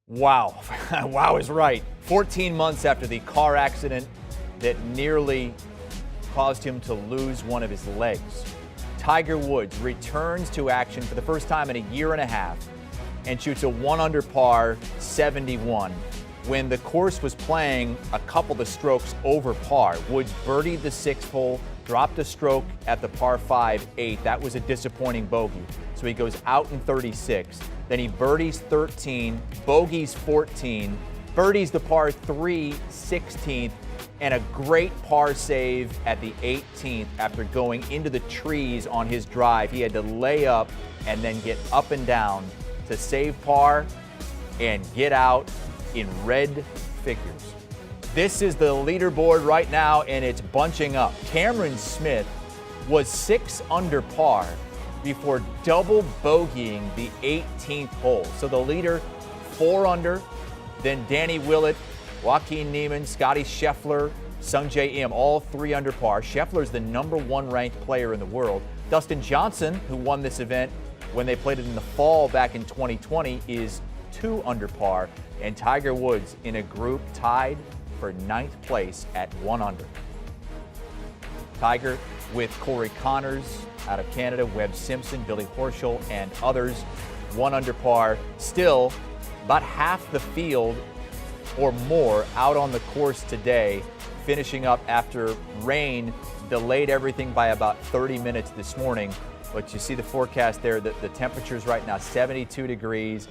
Wow. Wow is right. 14 months after the car accident that nearly caused him to lose one of his legs, Tiger Woods returns to action for the first time in a year and a half and shoots a 1-under par 71. When the course was playing a couple of strokes over par, Woods birdied the 6th hole, dropped a stroke at the par 5 8th. That was a disappointing bogey. So he goes out in 36. Then he birdies 13, bogeys 14, birdies the par 3 16th, and a great par save at the 18th after going into the trees on his drive. He had to lay up and then get up and down to save par and get out in red figures. This is the leaderboard right now, and it's bunching up. Cameron Smith was 6 under par before double bogeying the 18th hole. So the leader, 4 under, then Danny Willett, Joaquin Niemann, Scotty Scheffler, Sungjae Im, all 3 under par. Scheffler's the #1 ranked player in the world. Dustin Johnson, who won this event when they played it in the fall back in 2020, is 2 under par. And Tiger Woods in a group tied for 9th place at 1 under. Tiger with Corey Connors out of Canada, Webb Simpson, Billy Horschel, and others, 1 under par. Still, about half the field or more out on the course today, finishing up after rain delayed everything by about 30 minutes this morning. But you see the forecast there, that the temperatures right now, 72 degrees,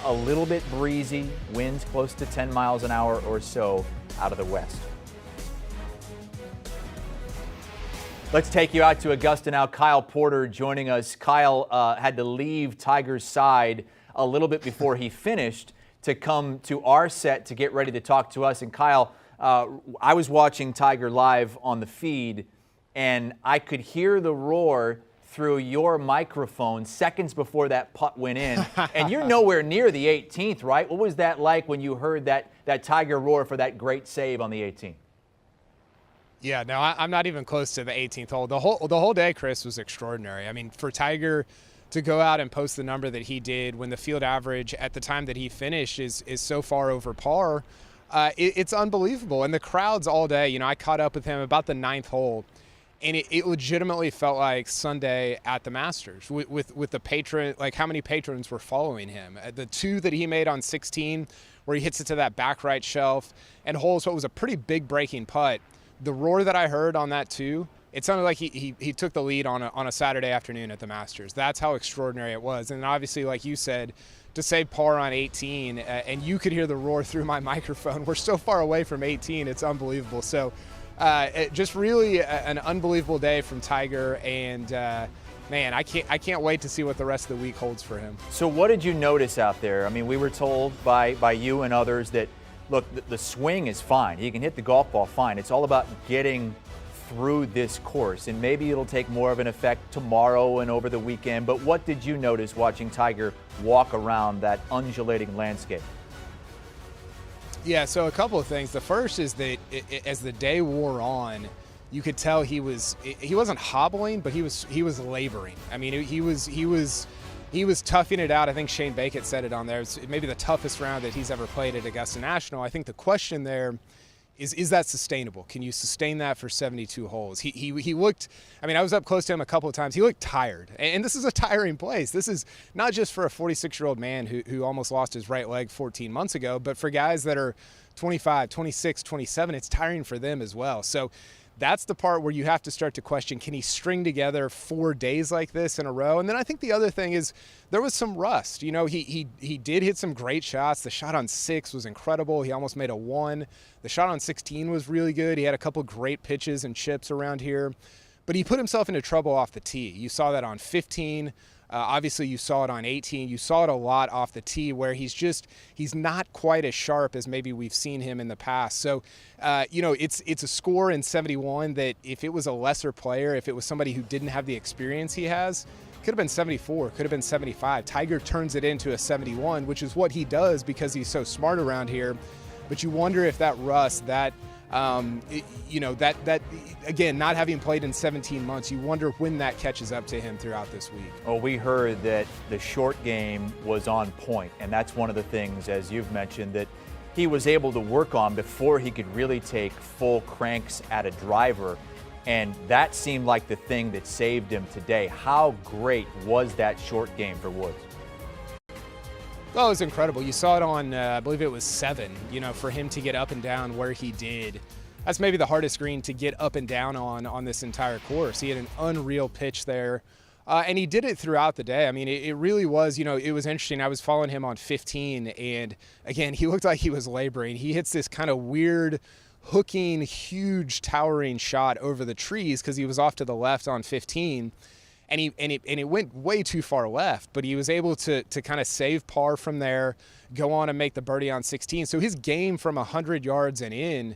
a little bit breezy, winds close to 10 miles an hour or so out of the west. Let's take you out to Augusta now. Kyle Porter joining us. Kyle had to leave Tiger's side a little bit before he finished to come to our set to get ready to talk to us. And Kyle, I was watching Tiger live on the feed, and I could hear the roar through your microphone seconds before that putt went in. And you're nowhere near the 18th, right? What was that like when you heard that Tiger roar for that great save on the 18th? Yeah, no, I'm not even close to the 18th hole. The whole day, Chris, was extraordinary. I mean, for Tiger to go out and post the number that he did when the field average at the time that he finished is so far over par, it's unbelievable. And the crowds all day, you know, I caught up with him about the 9th hole, and it legitimately felt like Sunday at the Masters with the patron, like how many patrons were following him. The 2 that he made on 16, where he hits it to that back right shelf and holes what was a pretty big breaking putt. The roar that I heard on that 2, it sounded like he took the lead on a Saturday afternoon at the Masters. That's how extraordinary it was. And obviously, like you said, to save par on 18, and you could hear the roar through my microphone. We're so far away from 18, it's unbelievable. So just really an unbelievable day from Tiger, and man, I can't wait to see what the rest of the week holds for him. So what did you notice out there? I mean, we were told by you and others that, look, the swing is fine. He can hit the golf ball fine. It's all about getting through this course, and maybe it'll take more of an effect tomorrow and over the weekend. But what did you notice watching Tiger walk around that undulating landscape? Yeah, so a couple of things. The first is that as the day wore on, you could tell he wasn't hobbling, but he was laboring. I mean, he was toughing it out. I think Shane Bacon said it on there. It's maybe the toughest round that he's ever played at Augusta National. I think the question there is that sustainable? Can you sustain that for 72 holes? He looked, I mean, I was up close to him a couple of times. He looked tired. And this is a tiring place. This is not just for a 46-year-old man who almost lost his right leg 14 months ago, but for guys that are 25, 26, 27, it's tiring for them as well. So that's the part where you have to start to question, can he string together 4 days like this in a row? And then I think the other thing is there was some rust. You know, he did hit some great shots. The shot on 6 was incredible. He almost made a 1. The shot on 16 was really good. He had a couple great pitches and chips around here. But he put himself into trouble off the tee. You saw that on 15. Obviously, you saw it on 18. You saw it a lot off the tee where he's not quite as sharp as maybe we've seen him in the past. So, you know, it's a score in 71 that if it was a lesser player, if it was somebody who didn't have the experience he has, could have been 74, could have been 75. Tiger turns it into a 71, which is what he does because he's so smart around here. But you wonder if that rust, that That again, not having played in 17 months, you wonder when that catches up to him throughout this week. Well, we heard that the short game was on point, and that's one of the things, as you've mentioned, that he was able to work on before he could really take full cranks at a driver, and that seemed like the thing that saved him today. How great was that short game for Woods? Well, it was incredible. You saw it on, I believe it was 7, for him to get up and down where he did. That's maybe the hardest green to get up and down on this entire course. He had an unreal pitch there, and he did it throughout the day. I mean, it really was, it was interesting. I was following him on 15, and again, he looked like he was laboring. He hits this kind of weird, hooking, huge, towering shot over the trees because he was off to the left on 15. And it went way too far left, but he was able to kind of save par from there, go on and make the birdie on 16. So his game from 100 yards and in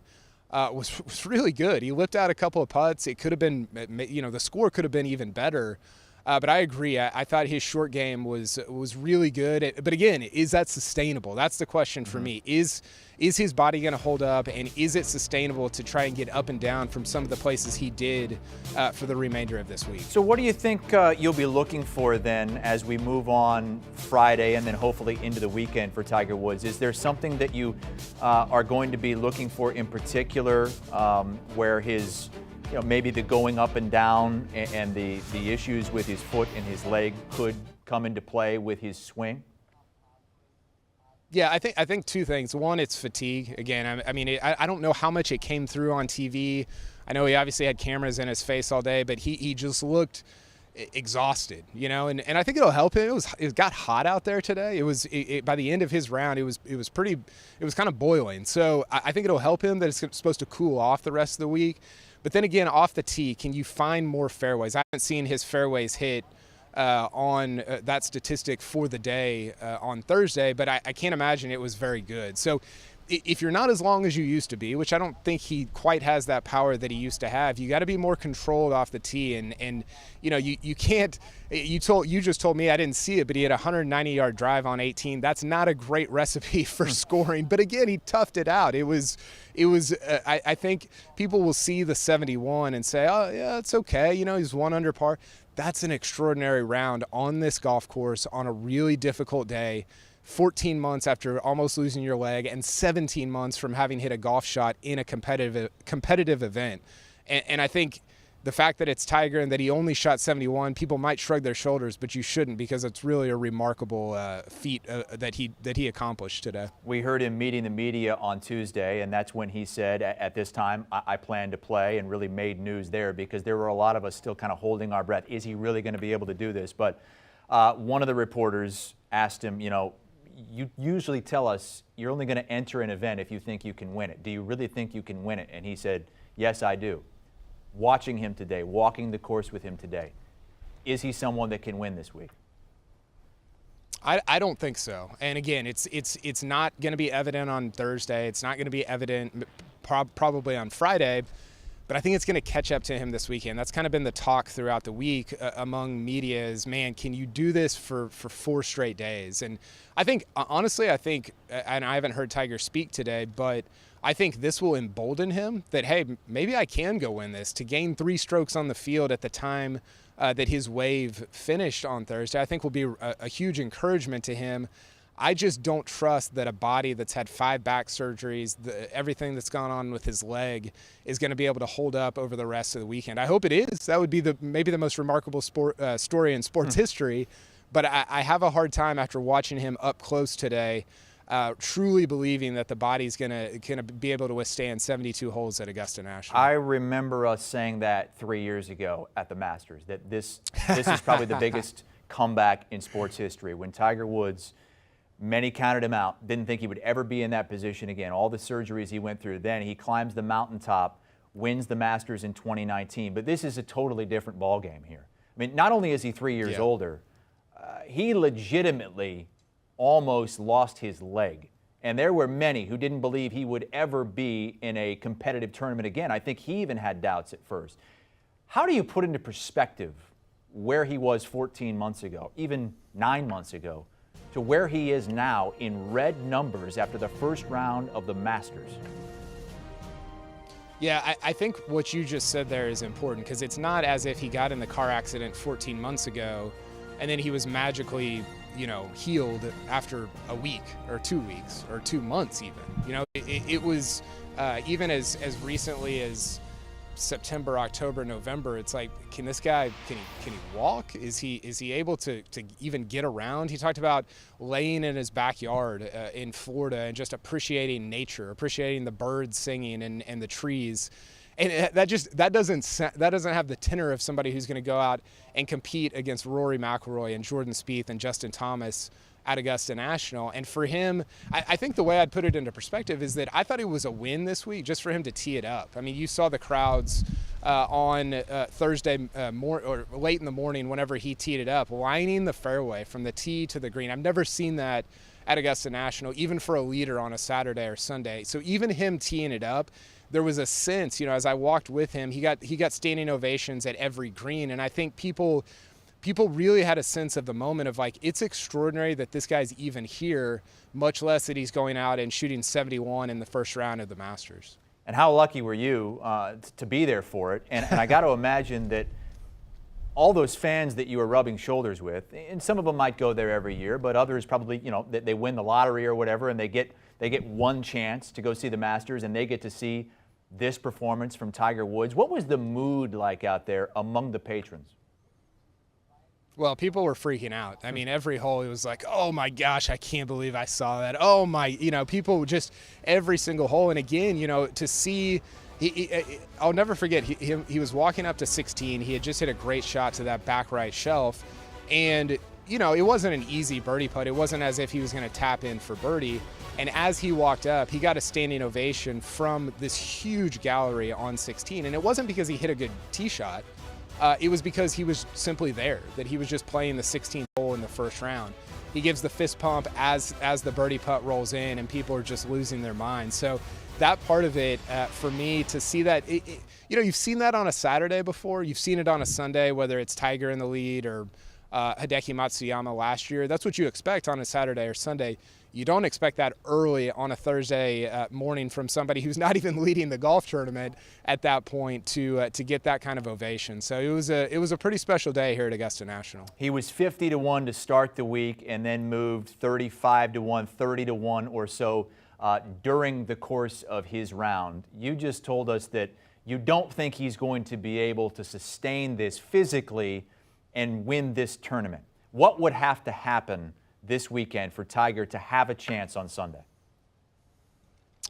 was really good. He lipped out a couple of putts. It could have been, the score could have been even better. But I agree. I thought his short game was really good. But again, is that sustainable? That's the question for me. Is his body going to hold up, and is it sustainable to try and get up and down from some of the places he did for the remainder of this week? So what do you think you'll be looking for then as we move on Friday and then hopefully into the weekend for Tiger Woods? Is there something that you are going to be looking for in particular where his maybe the going up and down and the issues with his foot and his leg could come into play with his swing? Yeah, I think two things. One, it's fatigue. Again, I don't know how much it came through on TV. I know he obviously had cameras in his face all day, but he just looked exhausted, and I think it'll help him. It got hot out there today. By the end of his round, it was kind of boiling. So I think it'll help him that it's supposed to cool off the rest of the week. But then again, off the tee, can you find more fairways? I haven't seen his fairways hit on that statistic for the day on Thursday, but I can't imagine it was very good. So if you're not as long as you used to be, which I don't think he quite has that power that he used to have, you got to be more controlled off the tee. And you can't. You just told me, I didn't see it, but he had a 190-yard drive on 18. That's not a great recipe for scoring. But again, he toughed it out. It was. I think people will see the 71 and say, oh yeah, it's okay. He's 1 under par. That's an extraordinary round on this golf course on a really difficult day. 14 months after almost losing your leg and 17 months from having hit a golf shot in a competitive event. And I think the fact that it's Tiger and that he only shot 71, people might shrug their shoulders, but you shouldn't, because it's really a remarkable feat that he accomplished today. We heard him meeting the media on Tuesday, and that's when he said, at this time, I plan to play, and really made news there because there were a lot of us still kind of holding our breath. Is he really going to be able to do this? But one of the reporters asked him, you usually tell us you're only going to enter an event if you think you can win it. Do you really think you can win it? And he said, yes, I do. Watching him today, walking the course with him today, is he someone that can win this week? I don't think so. And again, it's not going to be evident on Thursday. It's not going to be evident probably on Friday. But I think it's going to catch up to him this weekend. That's kind of been the talk throughout the week among media is, man, can you do this for 4 straight days? And I think, honestly, and I haven't heard Tiger speak today, but I think this will embolden him that, hey, maybe I can go win this. To gain 3 strokes on the field at the time that his wave finished on Thursday, I think will be a huge encouragement to him. I just don't trust that a body that's had 5 back surgeries, everything that's gone on with his leg, is going to be able to hold up over the rest of the weekend. I hope it is. That would be maybe the most remarkable story in sports history. But I have a hard time after watching him up close today, truly believing that the body's going to be able to withstand 72 holes at Augusta National. I remember us saying that 3 years ago at the Masters, that this is probably the biggest comeback in sports history. When Tiger Woods, many counted him out, didn't think he would ever be in that position again. All the surgeries he went through, then he climbs the mountaintop, wins the Masters in 2019. But this is a totally different ballgame here. I mean, not only is he 3 years older, he legitimately almost lost his leg. And there were many who didn't believe he would ever be in a competitive tournament again. I think he even had doubts at first. How do you put into perspective where he was 14 months ago, even 9 months ago, to where he is now in red numbers after the first round of the Masters? Yeah, I think what you just said there is important, because it's not as if he got in the car accident 14 months ago and then he was magically, healed after a week or 2 weeks or 2 months even. It was even as recently as September, October, November. It's like, can this guy, can he walk? Is he able to even get around? He talked about laying in his backyard in Florida and just appreciating nature, appreciating the birds singing and the trees. And that doesn't have the tenor of somebody who's going to go out and compete against Rory McIlroy and Jordan Spieth and Justin Thomas at Augusta National. And for him, I think the way I'd put it into perspective is that I thought it was a win this week just for him to tee it up. I mean, you saw the crowds on Thursday or late in the morning whenever he teed it up, lining the fairway from the tee to the green. I've never seen that at Augusta National, even for a leader on a Saturday or Sunday. So even him teeing it up, there was a sense, as I walked with him, he got standing ovations at every green. And I think people really had a sense of the moment of like, it's extraordinary that this guy's even here, much less that he's going out and shooting 71 in the first round of the Masters. And how lucky were you to be there for it? And I got to imagine that all those fans that you were rubbing shoulders with, and some of them might go there every year, but others probably, they win the lottery or whatever, and they get one chance to go see the Masters, and they get to see this performance from Tiger Woods. What was the mood like out there among the patrons? Well, people were freaking out. I mean, every hole it was like, oh my gosh, I can't believe I saw that. Oh my, people just every single hole. And again, to see, I'll never forget, he was walking up to 16. He had just hit a great shot to that back right shelf. And, it wasn't an easy birdie putt. It wasn't as if he was going to tap in for birdie. And as he walked up, he got a standing ovation from this huge gallery on 16. And it wasn't because he hit a good tee shot. It was because he was simply there, that he was just playing the 16th hole in the first round. He gives the fist pump as the birdie putt rolls in, and people are just losing their minds. So that part of it, for me, to see that, you've seen that on a Saturday before. You've seen it on a Sunday, whether it's Tiger in the lead or Hideki Matsuyama last year. That's what you expect on a Saturday or Sunday. You don't expect that early on a Thursday morning from somebody who's not even leading the golf tournament at that point to get that kind of ovation. So it was a pretty special day here at Augusta National. He was 50-1 to start the week, and then moved 35-1, 30-1 or so during the course of his round. You just told us that you don't think he's going to be able to sustain this physically and win this tournament. What would have to happen this weekend for Tiger to have a chance on Sunday?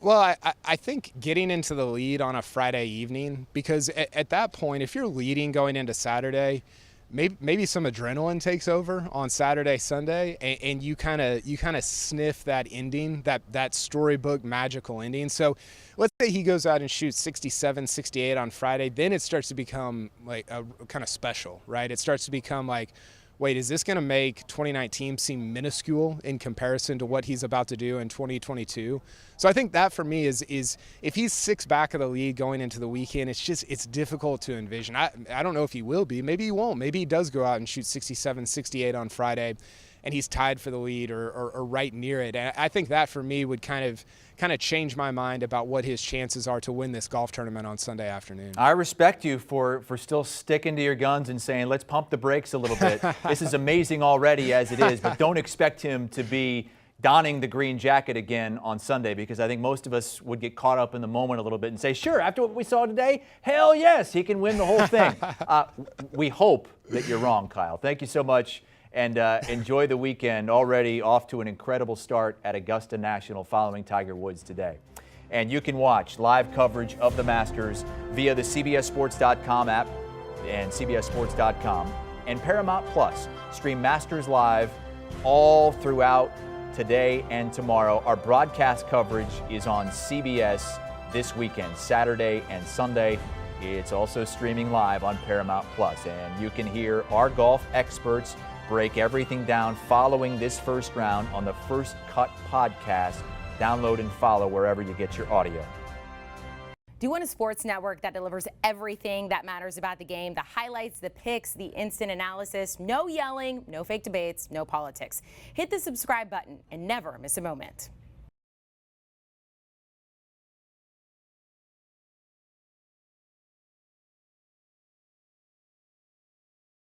Well, I think getting into the lead on a Friday evening, because at that point, if you're leading going into Saturday, maybe some adrenaline takes over on Saturday, Sunday, and you kind of sniff that ending, that storybook magical ending. So let's say he goes out and shoots 67, 68 on Friday, then it starts to become like a kind of special, right? It starts to become like, wait, is this going to make 2019 seem minuscule in comparison to what he's about to do in 2022? So I think that for me is if he's 6 back of the lead going into the weekend, it's difficult to envision. I don't know if he will be. Maybe he won't. Maybe he does go out and shoot 67, 68 on Friday, and he's tied for the lead or right near it. And I think that for me would kind of change my mind about what his chances are to win this golf tournament on Sunday afternoon. I respect you for still sticking to your guns and saying, let's pump the brakes a little bit. This is amazing already as it is, but don't expect him to be donning the green jacket again on Sunday, because I think most of us would get caught up in the moment a little bit and say, sure, after what we saw today, hell yes, he can win the whole thing. We hope that you're wrong, Kyle. Thank you so much. And enjoy the weekend. Already off to an incredible start at Augusta National following Tiger Woods today. And you can watch live coverage of the Masters via the CBSSports.com app and CBSSports.com. And Paramount Plus. Stream Masters live all throughout today and tomorrow. Our broadcast coverage is on CBS this weekend, Saturday and Sunday. It's also streaming live on Paramount Plus. And you can hear our golf experts break everything down following this first round on the First Cut podcast. Download and follow wherever you get your audio. Do you want a sports network that delivers everything that matters about the game? The highlights, the picks, the instant analysis, no yelling, no fake debates, no politics. Hit the subscribe button and never miss a moment.